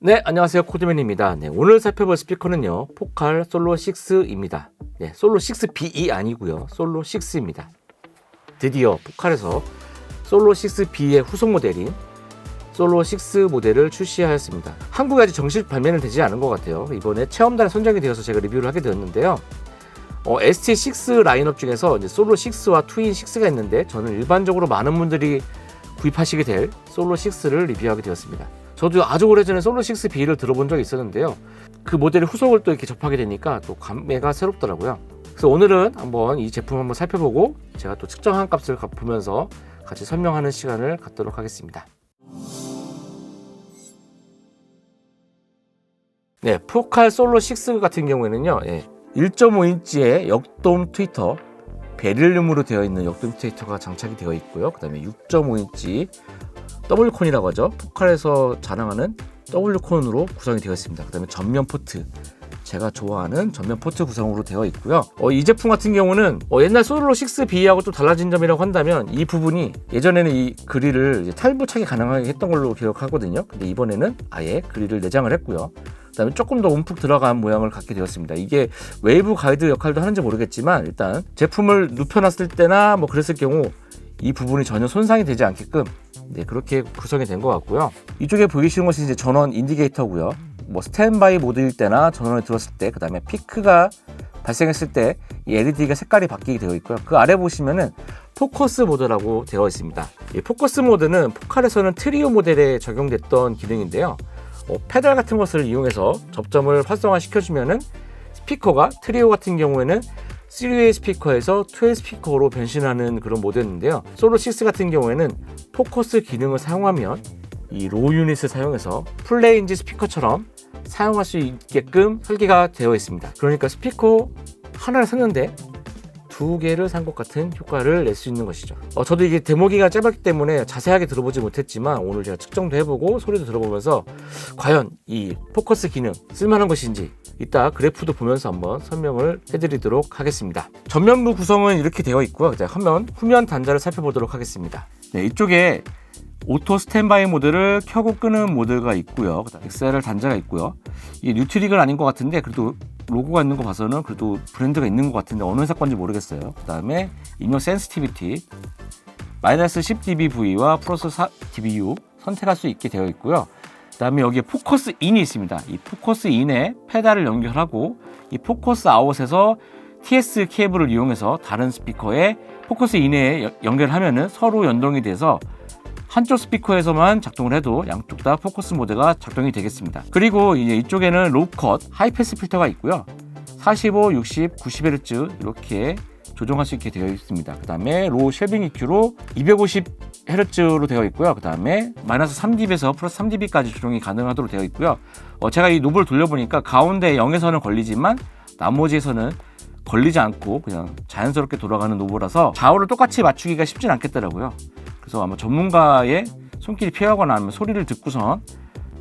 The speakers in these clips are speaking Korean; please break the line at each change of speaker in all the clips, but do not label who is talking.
네, 안녕하세요. 코드맨입니다. 네, 오늘 살펴볼 스피커는요, 포칼 솔로 6입니다. 네, 솔로 6B이 아니고요, 솔로 6입니다. 드디어 포칼에서 솔로 6B의 후속 모델인 솔로 6 모델을 출시하였습니다. 한국에 아직 정식 발매는 되지 않은 것 같아요. 이번에 체험단에 선정이 되어서 제가 리뷰를 하게 되었는데요. ST6 라인업 중에서 이제 솔로 6와 트윈 6가 있는데, 저는 일반적으로 많은 분들이 구입하시게 될 솔로 6를 리뷰하게 되었습니다. 저도 아주 오래전에 솔로 6B를 들어본 적이 있었는데요. 그 모델의 후속을 또 이렇게 접하게 되니까 또 감회가 새롭더라고요. 그래서 오늘은 한번 이 제품 한번 살펴보고 제가 또 측정한 값을 보면서 같이 설명하는 시간을 갖도록 하겠습니다. 네, 포칼 솔로 6 같은 경우에는요, 1.5인치의 역돔 트위터, 베릴륨으로 되어 있는 역돔 트위터가 장착이 되어 있고요. 그 다음에 6.5인치 W콘이라고 하죠. 포칼에서 자랑하는 W콘으로 구성이 되어 있습니다. 그 다음에 전면 포트, 제가 좋아하는 전면 포트 구성으로 되어 있고요. 이 제품 같은 경우는 옛날 솔로 6B하고 좀 달라진 점이라고 한다면, 이 부분이 예전에는 이 그릴을 이제 탈부착이 가능하게 했던 걸로 기억하거든요. 근데 이번에는 아예 그릴을 내장을 했고요. 그 다음에 조금 더 움푹 들어간 모양을 갖게 되었습니다. 이게 웨이브 가이드 역할도 하는지 모르겠지만, 일단 제품을 눕혀놨을 때나 뭐 그랬을 경우 이 부분이 전혀 손상이 되지 않게끔 그렇게 구성이 된 것 같고요. 이쪽에 보이시는 것이 이제 전원 인디게이터고요. 뭐 스탠바이 모드일 때나 전원을 들었을 때, 그 다음에 피크가 발생했을 때 이 LED가 색깔이 바뀌게 되어 있고요. 그 아래 보시면은 포커스 모드라고 되어 있습니다. 이 포커스 모드는 포칼에서는 트리오 모델에 적용됐던 기능인데요. 페달 같은 것을 이용해서 접점을 활성화 시켜주면은 스피커가 트리오 같은 경우에는 3웨이 스피커에서 2웨이 스피커로 변신하는 그런 모델인데요. 솔로 6 같은 경우에는 포커스 기능을 사용하면 이 로우 유닛을 사용해서 풀레인지 스피커처럼 사용할 수 있게끔 설계가 되어 있습니다. 그러니까 스피커 하나를 샀는데 두 개를 산 것 같은 효과를 낼 수 있는 것이죠. 저도 이게 데모기가 짧았기 때문에 자세하게 들어보지 못했지만, 오늘 제가 측정도 해보고 소리도 들어보면서 과연 이 포커스 기능 쓸만한 것인지 이따 그래프도 보면서 한번 설명을 해드리도록 하겠습니다. 전면부 구성은 이렇게 되어 있고요. 이제 후면 단자를 살펴보도록 하겠습니다. 네, 이쪽에 오토 스탠바이 모드를 켜고 끄는 모드가 있고요. XLR 단자가 있고요. 이게 뉴트릭은 아닌 것 같은데, 그래도 로고가 있는 거 봐서는 그래도 브랜드가 있는 것 같은데 어느 회사 건지 모르겠어요. 그 다음에 인용 센시티비티 마이너스 10dBV와 플러스 4dBU 선택할 수 있게 되어 있고요. 그 다음에 여기에 포커스 인이 있습니다. 이 포커스 인에 페달을 연결하고, 이 포커스 아웃에서 TS 케이블을 이용해서 다른 스피커에 포커스 인에 연결하면은 서로 연동이 돼서 한쪽 스피커에서만 작동을 해도 양쪽 다 포커스 모드가 작동이 되겠습니다. 그리고 이제 이쪽에는 로우 컷, 하이 패스 필터가 있고요. 45, 60, 90Hz 이렇게 조정할 수 있게 되어 있습니다. 그 다음에 로우 쉐빙 EQ로 250Hz로 되어 있고요. 그 다음에 마이너스 3dB에서 플러스 3dB까지 조정이 가능하도록 되어 있고요. 제가 이 노브를 돌려보니까 가운데 0에서는 걸리지만 나머지에서는 걸리지 않고 그냥 자연스럽게 돌아가는 노브라서 좌우를 똑같이 맞추기가 쉽진 않겠더라고요. 그래서 아마 전문가의 손길이 필요하거나 아니면 소리를 듣고선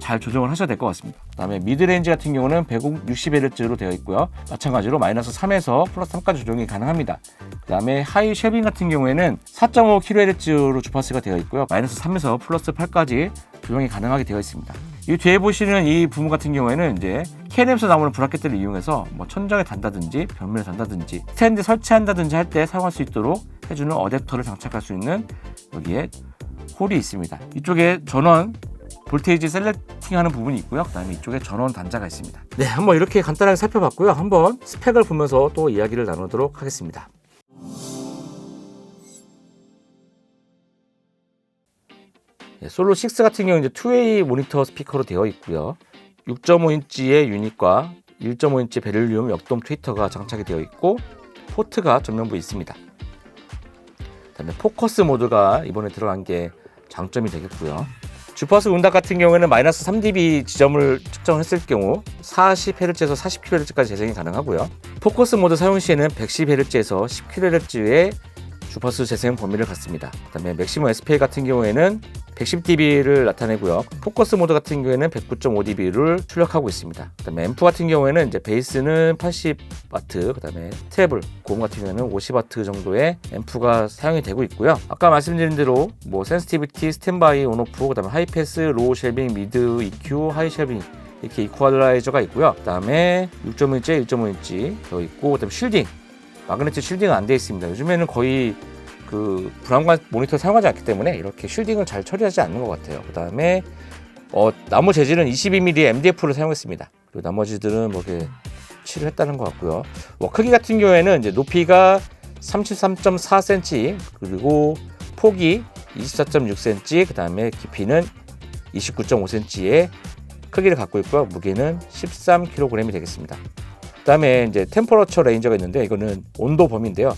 잘 조정을 하셔야 될 것 같습니다. 그 다음에 미드레인지 같은 경우는 160Hz로 되어 있고요. 마찬가지로 마이너스 3에서 플러스 3까지 조정이 가능합니다. 그 다음에 하이 쉐빙 같은 경우에는 4.5kHz로 주파수가 되어 있고요. 마이너스 3에서 플러스 8까지 조정이 가능하게 되어 있습니다. 이 뒤에 보시는 이 부분 같은 경우에는 이제 K&M에서 나오는 브라켓들을 이용해서 뭐 천장에 단다든지 벽면에 단다든지 스탠드 설치한다든지 할 때 사용할 수 있도록 해주는 어댑터를 장착할 수 있는 여기에 홀이 있습니다. 이쪽에 전원 볼테이지 셀렉팅하는 부분이 있고요. 그 다음에 이쪽에 전원 단자가 있습니다. 네, 한번 이렇게 간단하게 살펴봤고요. 한번 스펙을 보면서 또 이야기를 나누도록 하겠습니다. 네, 솔로 6 같은 경우는 이제 2웨이 모니터 스피커로 되어 있고요. 6.5인치의 유닛과 1.5인치 베릴륨 역돔 트위터가 장착이 되어 있고, 포트가 전면부에 있습니다. 그다음에 포커스 모드가 이번에 들어간 게 장점이 되겠고요. 주파수 응답 같은 경우에는 마이너스 3dB 지점을 측정했을 경우 40Hz에서 40kHz까지 재생이 가능하고요. 포커스 모드 사용 시에는 110Hz에서 10kHz의 주파수 재생 범위를 갖습니다. 그 다음에 맥시멈 SPA 같은 경우에는 110dB를 나타내고요. 포커스 모드 같은 경우에는 109.5dB를 출력하고 있습니다. 그다음에 앰프 같은 경우에는 이제 베이스는 80W, 그다음에 트래블, 고음 같은 경우에는 50W 정도의 앰프가 사용이 되고 있고요. 아까 말씀드린 대로 뭐 센시티비티, 스탠바이, 온오프, 그다음에 하이 패스, 로우 쉘빙, 미드 EQ, 하이 쉘빙 이렇게 이퀄라이저가 있고요. 그다음에 6.5인치, 1.5인치 더 있고, 그다음에 쉴딩, 마그네틱 쉴딩은 안 되어 있습니다. 요즘에는 거의 그 브라운관 모니터 사용하지 않기 때문에 이렇게 쉴딩을 잘 처리하지 않는 것 같아요. 그 다음에 나무 재질은 22mm MDF를 사용했습니다. 그리고 나머지들은 뭐 이렇게 칠을 했다는 것 같고요. 크기 같은 경우에는 이제 높이가 33.4cm, 그리고 폭이 24.6cm, 그 다음에 깊이는 29.5cm의 크기를 갖고 있고요. 무게는 13kg이 되겠습니다. 그 다음에 이제 템퍼러처 레인저가 있는데, 이거는 온도 범위인데요.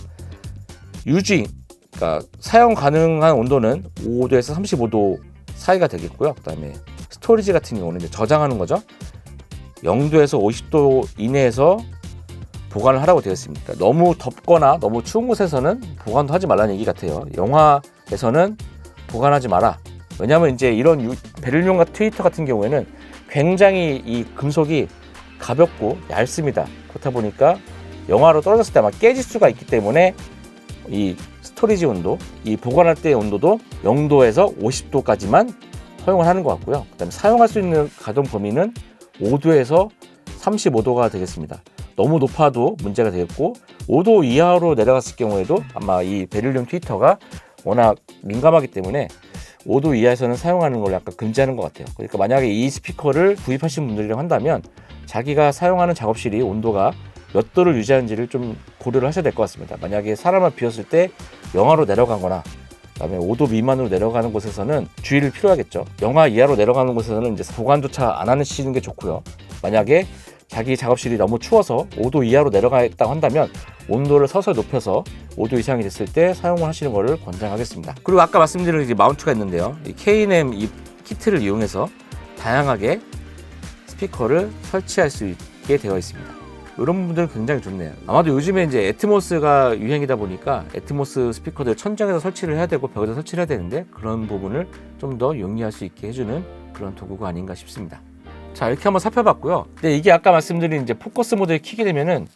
유지, 그러니까 사용 가능한 온도는 5도에서 35도 사이가 되겠고요. 그 다음에 스토리지 같은 경우는 이제 저장하는 거죠. 0도에서 50도 이내에서 보관을 하라고 되어 있습니다. 너무 덥거나 너무 추운 곳에서는 보관도 하지 말라는 얘기 같아요. 영화에서는 보관하지 마라. 왜냐하면 이제 이런 베릴륨과 트위터 같은 경우에는 굉장히 이 금속이 가볍고 얇습니다. 그렇다 보니까 영화로 떨어졌을 때 아마 깨질 수가 있기 때문에 이 스토리지 온도, 이 보관할 때의 온도도 0도에서 50도까지만 허용을 하는 것 같고요. 그 다음에 사용할 수 있는 가동 범위는 5도에서 35도가 되겠습니다. 너무 높아도 문제가 되겠고, 5도 이하로 내려갔을 경우에도 아마 이 베릴륨 트위터가 워낙 민감하기 때문에 5도 이하에서는 사용하는 걸 약간 금지하는 것 같아요. 그러니까 만약에 이 스피커를 구입하신 분들이라고 한다면 자기가 사용하는 작업실이 온도가 몇 도를 유지하는지를 좀 고려를 하셔야 될 것 같습니다. 만약에 사람을 비웠을 때 영하로 내려가거나 그다음에 5도 미만으로 내려가는 곳에서는 주의를 필요하겠죠. 영하 이하로 내려가는 곳에서는 이제 보관조차 안 하시는 게 좋고요. 만약에 자기 작업실이 너무 추워서 5도 이하로 내려가겠다고 한다면 온도를 서서히 높여서 5도 이상이 됐을 때 사용을 하시는 것을 권장하겠습니다. 그리고 아까 말씀드린 이제 마운트가 있는데요. 이 K&M 이 키트를 이용해서 다양하게 스피커를 설치할 수 있게 되어 있습니다. 이런 분들은 굉장히 좋네요. 아마도 요즘에 이제 애트모스가 유행이다 보니까 애트모스 스피커들 천장에서 설치를 해야 되고 벽에서 설치를 해야 되는데, 그런 부분을 좀 더 용이할 수 있게 해주는 그런 도구가 아닌가 싶습니다. 자, 이렇게 한번 살펴봤고요. 근데 이게 아까 말씀드린 이제 포커스 모드에 키게 되면은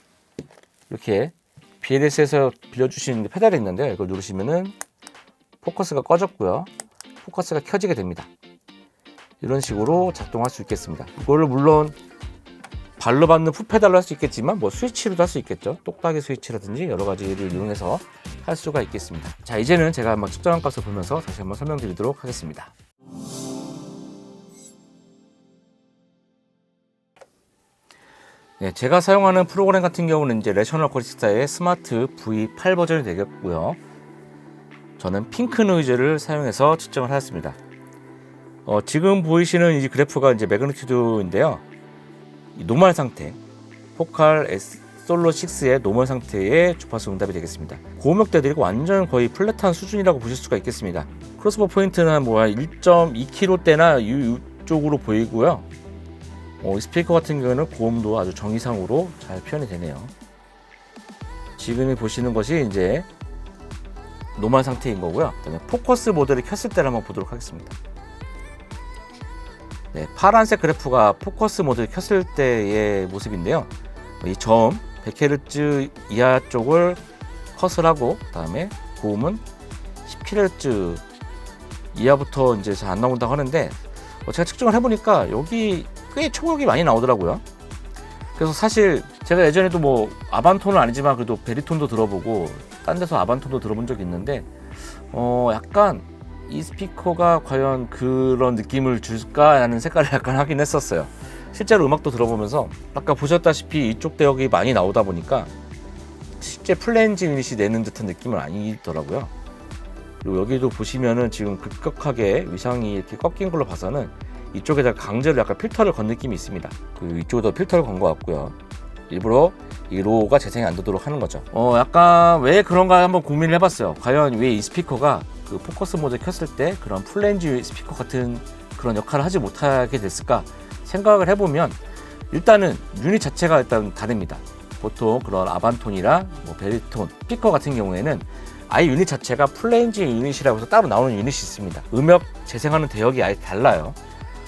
이렇게 BLS에서 빌려주신 페달이 있는데, 이걸 누르시면은 포커스가 꺼졌고요. 포커스가 켜지게 됩니다. 이런 식으로 작동할 수 있겠습니다. 이거를 물론 발로 받는 풋페달로 할 수 있겠지만 뭐 스위치로도 할 수 있겠죠. 똑딱이 스위치라든지 여러 가지를 이용해서 할 수가 있겠습니다. 자, 이제는 제가 한번 측정한 값을 보면서 다시 한번 설명드리도록 하겠습니다. 네, 제가 사용하는 프로그램 같은 경우는 이제 레셔널 코리스타의 스마트 V8 버전이 되겠고요. 저는 핑크 노이즈를 사용해서 측정을 하였습니다. 지금 보이시는 이 그래프가 이제 매그니튜드인데요. 노멀 상태, 포칼 솔로 6의 노멀 상태의 주파수 응답이 되겠습니다. 고음역대들이 완전 거의 플랫한 수준이라고 보실 수가 있겠습니다. 크로스버 포인트는 뭐 1.2kH대나 이쪽으로 보이고요. 이 스피커 같은 경우는 고음도 아주 정의상으로 잘 표현이 되네요. 지금 보시는 것이 이제 노멀 상태인 거고요. 그다음에 포커스 모드를 켰을 때를 한번 보도록 하겠습니다. 네, 파란색 그래프가 포커스 모드를 켰을 때의 모습인데요. 이 저음 100Hz 이하 쪽을 컷을 하고, 그다음에 고음은 10kHz 이하부터 이제 잘 안 나온다고 하는데, 제가 측정을 해보니까 여기 꽤 초곡이 많이 나오더라고요. 그래서 사실 제가 예전에도 뭐 아반톤은 아니지만 그래도 베리톤도 들어보고 딴 데서 아반톤도 들어본 적이 있는데, 약간 이 스피커가 과연 그런 느낌을 줄까라는 색깔을 약간 하긴 했었어요. 실제로 음악도 들어보면서 아까 보셨다시피 이쪽 대역이 많이 나오다 보니까 실제 플레인즈 유닛이 내는 듯한 느낌은 아니더라고요. 그리고 여기도 보시면은 지금 급격하게 위상이 이렇게 꺾인 걸로 봐서는 이쪽에다 강제로 약간 필터를 건 느낌이 있습니다. 이쪽에도 필터를 건 것 같고요. 일부러 이 로우가 재생이 안 되도록 하는 거죠. 약간 왜 그런가 한번 고민을 해봤어요. 과연 왜 이 스피커가 그 포커스 모드 켰을 때 그런 플레인즈 스피커 같은 그런 역할을 하지 못하게 됐을까 생각을 해보면, 일단은 유닛 자체가 일단 다릅니다. 보통 그런 아반톤이나 뭐 베리톤 스피커 같은 경우에는 아예 유닛 자체가 풀레인지 유닛이라고 해서 따로 나오는 유닛이 있습니다. 음역 재생하는 대역이 아예 달라요.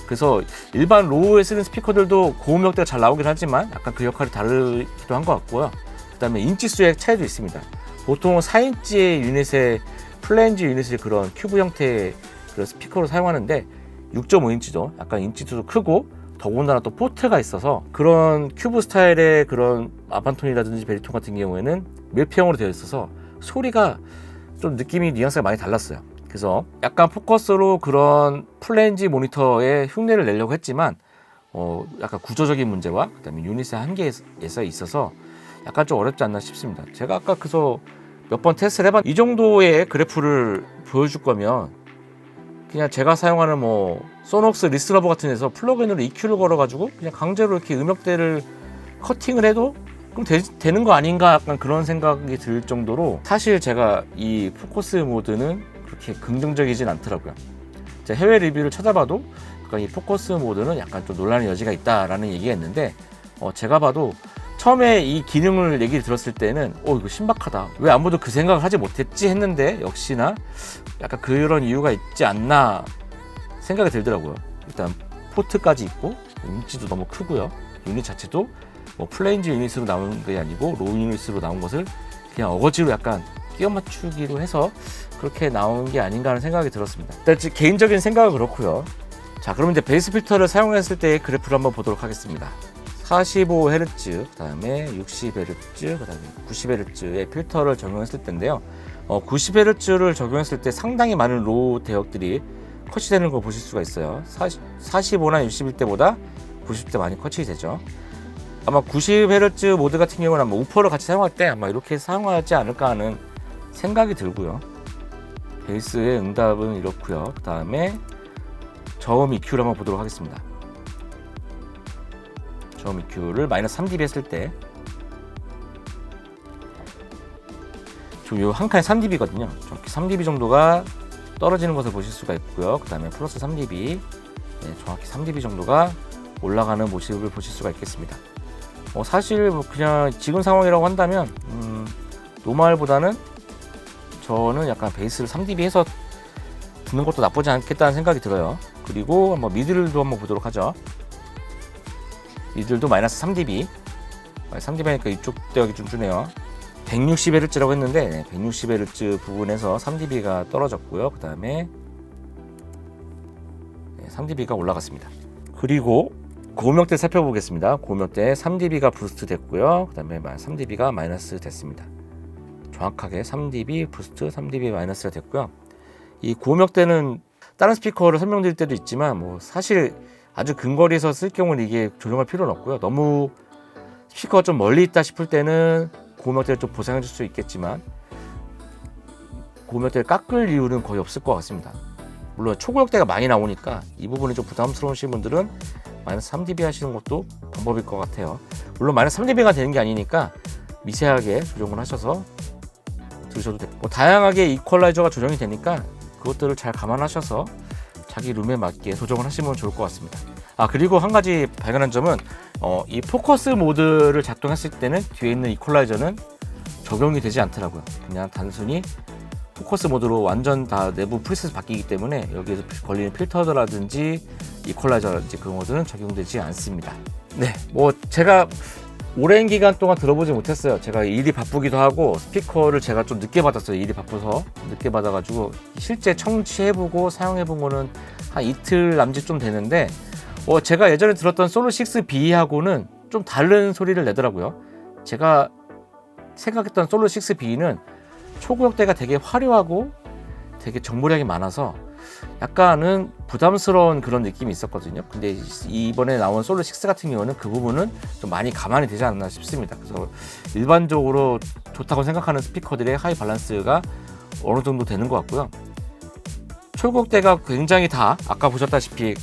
그래서 일반 로우에 쓰는 스피커들도 고음역대가 잘 나오긴 하지만 약간 그 역할이 다르기도 한 것 같고요. 그 다음에 인치수의 차이도 있습니다. 보통 4인치의 유닛에 플레인지 유닛을 그런 큐브 형태의 그런 스피커로 사용하는데 6.5인치죠. 약간 인치수도 크고 더군다나 또 포트가 있어서 그런 큐브 스타일의 그런 아반톤이라든지 베리톤 같은 경우에는 밀폐형으로 되어 있어서 소리가 좀 느낌이 뉘앙스가 많이 달랐어요. 그래서 약간 포커스로 그런 플레인지 모니터에 흉내를 내려고 했지만 약간 구조적인 문제와 그다음에 유닛의 한계에서 있어서 약간 좀 어렵지 않나 싶습니다. 제가 아까 그래서 몇 번 테스트를 해봤 이 정도의 그래프를 보여줄 거면 그냥 제가 사용하는 뭐 소녹스 리스너버 같은 데서 플러그인으로 EQ를 걸어가지고 그냥 강제로 이렇게 음역대를 커팅을 해도 그럼 되는 거 아닌가 약간 그런 생각이 들 정도로 사실 제가 이 포커스 모드는 그렇게 긍정적이진 않더라고요. 제가 해외 리뷰를 찾아봐도 이 포커스 모드는 약간 좀 논란의 여지가 있다라는 얘기가 있는데 제가 봐도 처음에 이 기능을 얘기를 들었을 때는 이거 신박하다. 왜 아무도 그 생각을 하지 못했지 했는데 역시나 약간 그런 이유가 있지 않나 생각이 들더라고요. 일단 포트까지 있고 인치도 너무 크고요. 유닛 자체도 뭐 플레인지 유닛으로 나온 게 아니고 로우 유닛으로 나온 것을 그냥 어거지로 약간 끼워 맞추기로 해서 그렇게 나온 게 아닌가 하는 생각이 들었습니다. 일단 개인적인 생각은 그렇고요. 자, 그럼 이제 베이스 필터를 사용했을 때의 그래프를 한번 보도록 하겠습니다. 45Hz, 그 다음에 60Hz, 그 다음에 90Hz의 필터를 적용했을 때인데요. 90Hz를 적용했을 때 상당히 많은 로우 대역들이 컷이 되는 걸 보실 수가 있어요. 45나 60일 때보다 90대 많이 컷이 되죠. 아마 90Hz 모드 같은 경우는 아마 우퍼를 같이 사용할 때 아마 이렇게 사용하지 않을까 하는 생각이 들고요. 베이스의 응답은 이렇고요. 그 다음에 저음 EQ를 한번 보도록 하겠습니다. 저음 EQ를 마이너스 3dB 했을 때 요 한 칸에 3dB거든요. 정확히 3dB 정도가 떨어지는 것을 보실 수가 있고요. 그 다음에 플러스 3dB, 정확히 3dB 정도가 올라가는 모습을 보실 수가 있겠습니다. 사실 그냥 지금 상황이라고 한다면 노멀보다는 저는 약간 베이스를 3dB 해서 듣는 것도 나쁘지 않겠다는 생각이 들어요. 그리고 한번 미들도 한번 보도록 하죠. 미들도 마이너스 3dB 3dB 하니까 이쪽 대역이 좀 주네요. 160Hz라고 했는데 160Hz 부분에서 3dB가 떨어졌고요. 그 다음에 3dB가 올라갔습니다. 그리고 고음역대 살펴보겠습니다. 고음역대 3dB가 부스트 됐고요. 그 다음에 3dB가 마이너스 됐습니다. 정확하게 3dB 부스트, 3dB 마이너스가 됐고요. 이 고음역대는 다른 스피커를 설명드릴 때도 있지만 뭐 사실 아주 근거리에서 쓸 경우는 이게 조정할 필요는 없고요. 너무 스피커가 좀 멀리 있다 싶을 때는 고음역대를 좀 보상해 줄 수 있겠지만 고음역대를 깎을 이유는 거의 없을 것 같습니다. 물론 초고역대가 많이 나오니까 이 부분이 좀 부담스러우신 분들은 마이너스 3dB 하시는 것도 방법일 것 같아요. 물론 마이너스 3dB가 되는 게 아니니까 미세하게 조정을 하셔서 들으셔도 돼요. 뭐 다양하게 이퀄라이저가 조정이 되니까 그것들을 잘 감안하셔서 자기 룸에 맞게 조정을 하시면 좋을 것 같습니다. 그리고 한 가지 발견한 점은 이 포커스 모드를 작동했을 때는 뒤에 있는 이퀄라이저는 적용이 되지 않더라고요. 그냥 단순히 포커스 모드로 완전 다 내부 프리셋이 바뀌기 때문에 여기에서 걸리는 필터라든지 이퀄라이저라든지 그런 것들은 적용되지 않습니다. 네, 뭐 제가 오랜 기간 동안 들어보지 못했어요. 제가 일이 바쁘기도 하고 스피커를 제가 좀 늦게 받았어요. 일이 바빠서 늦게 받아가지고 실제 청취해보고 사용해본 거는 한 이틀 남짓 좀 되는데 제가 예전에 들었던 솔로 6B하고는 좀 다른 소리를 내더라고요. 제가 생각했던 솔로 6B는 초고역대가 되게 화려하고 되게 정보량이 많아서 약간은 부담스러운 그런 느낌이 있었거든요. 근데 이번에 나온 솔로 6 같은 경우는 그 부분은 좀 많이 감안이 되지 않나 싶습니다. 그래서 일반적으로 좋다고 생각하는 스피커들의 하이 밸런스가 어느 정도 되는 것 같고요. 초고역대가 굉장히 다 아까 보셨다시피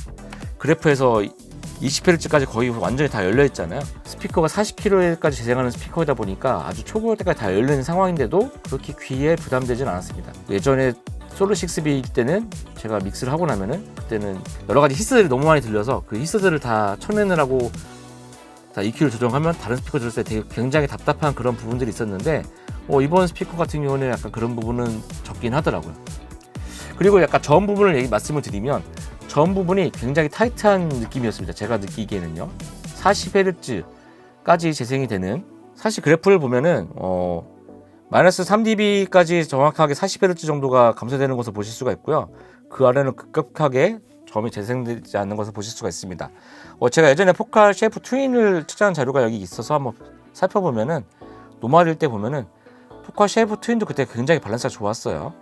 그래프에서 20Hz까지 거의 완전히 다 열려 있잖아요. 스피커가 40kHz까지 재생하는 스피커이다 보니까 아주 초고역대까지 다 열려 있는 상황인데도 그렇게 귀에 부담되진 않았습니다. 예전에 솔로 6B일 때는 제가 믹스를 하고 나면은 그때는 여러 가지 히스들이 너무 많이 들려서 그 히스들을 다 쳐내느라고 다 EQ를 조정하면 다른 스피커 들을 때 되게 굉장히 답답한 그런 부분들이 있었는데 이번 스피커 같은 경우는 약간 그런 부분은 적긴 하더라고요. 그리고 약간 전 부분을 말씀을 드리면 전 부분이 굉장히 타이트한 느낌이었습니다. 제가 느끼기에는요. 40Hz까지 재생이 되는, 사실 그래프를 보면은 마이너스 3dB까지 정확하게 40Hz 정도가 감소되는 것을 보실 수가 있고요. 그 아래는 급격하게 점이 재생되지 않는 것을 보실 수가 있습니다. 제가 예전에 포칼 CF 트윈을 측정한 자료가 여기 있어서 한번 살펴보면은 노멀일 때 보면은 포칼 CF 트윈도 그때 굉장히 밸런스가 좋았어요.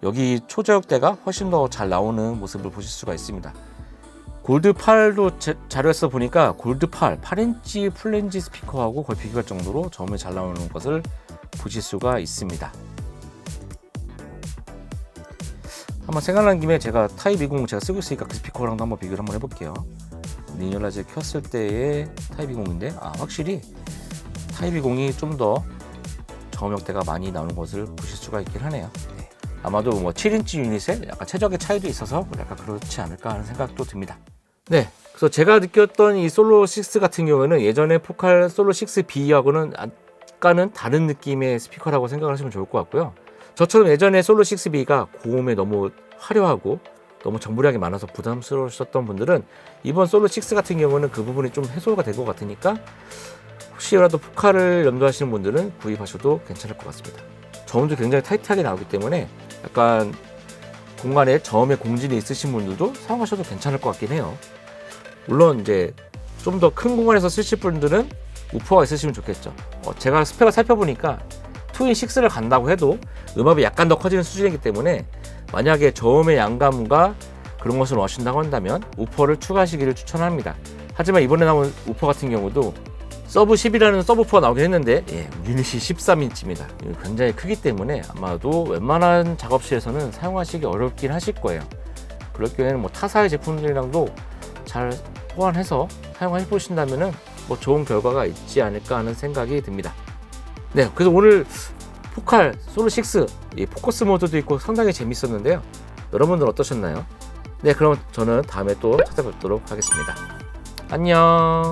여기 초저역대가 훨씬 더 잘 나오는 모습을 보실 수가 있습니다. 골드8도 자료에서 보니까 골드8 8인치 풀렌지 스피커하고 거의 비교할 정도로 저음이 잘 나오는 것을 보실 수가 있습니다. 한번 생각난 김에 제가 타입 20 제가 쓰고 있으니까 그 스피커랑도 한번 비교를 한번 해볼게요. 리니얼라이즈 켰을 때의 타입 20인데 확실히 타입 20이 좀 더 저음역대가 많이 나오는 것을 보실 수가 있긴 하네요. 아마도 7인치 유닛에 약간 최적의 차이도 있어서 약간 그렇지 않을까 하는 생각도 듭니다. 네, 그래서 제가 느꼈던 이 솔로 6 같은 경우에는 예전에 포칼 솔로 6B하고는 약간은 다른 느낌의 스피커라고 생각을 하시면 좋을 것 같고요. 저처럼 예전에 솔로 6B가 고음에 너무 화려하고 너무 정보량이 많아서 부담스러우셨던 분들은 이번 솔로 6 같은 경우는 그 부분이 좀 해소가 될 것 같으니까 혹시라도 포칼을 염두하시는 분들은 구입하셔도 괜찮을 것 같습니다. 저음도 굉장히 타이트하게 나오기 때문에 약간 공간에 저음의 공진이 있으신 분들도 사용하셔도 괜찮을 것 같긴 해요. 물론 이제 좀 더 큰 공간에서 쓰실 분들은 우퍼가 있으시면 좋겠죠. 제가 스펙을 살펴보니까 트윈 6를 간다고 해도 음압이 약간 더 커지는 수준이기 때문에 만약에 저음의 양감과 그런 것을 원하신다고 한다면 우퍼를 추가하시기를 추천합니다. 하지만 이번에 나온 우퍼 같은 경우도 서브 10이라는 서브우퍼가 나오긴 했는데 유닛이 13인치입니다. 굉장히 크기 때문에 아마도 웬만한 작업실에서는 사용하시기 어렵긴 하실 거예요. 그럴 경우에는 타사의 제품들이랑도 잘 호환해서 사용해 보신다면 좋은 결과가 있지 않을까 하는 생각이 듭니다. 네, 그래서 오늘 포칼 솔로 6 포커스 모드도 있고 상당히 재밌었는데요. 여러분들 어떠셨나요? 네, 그럼 저는 다음에 또 찾아뵙도록 하겠습니다. 안녕.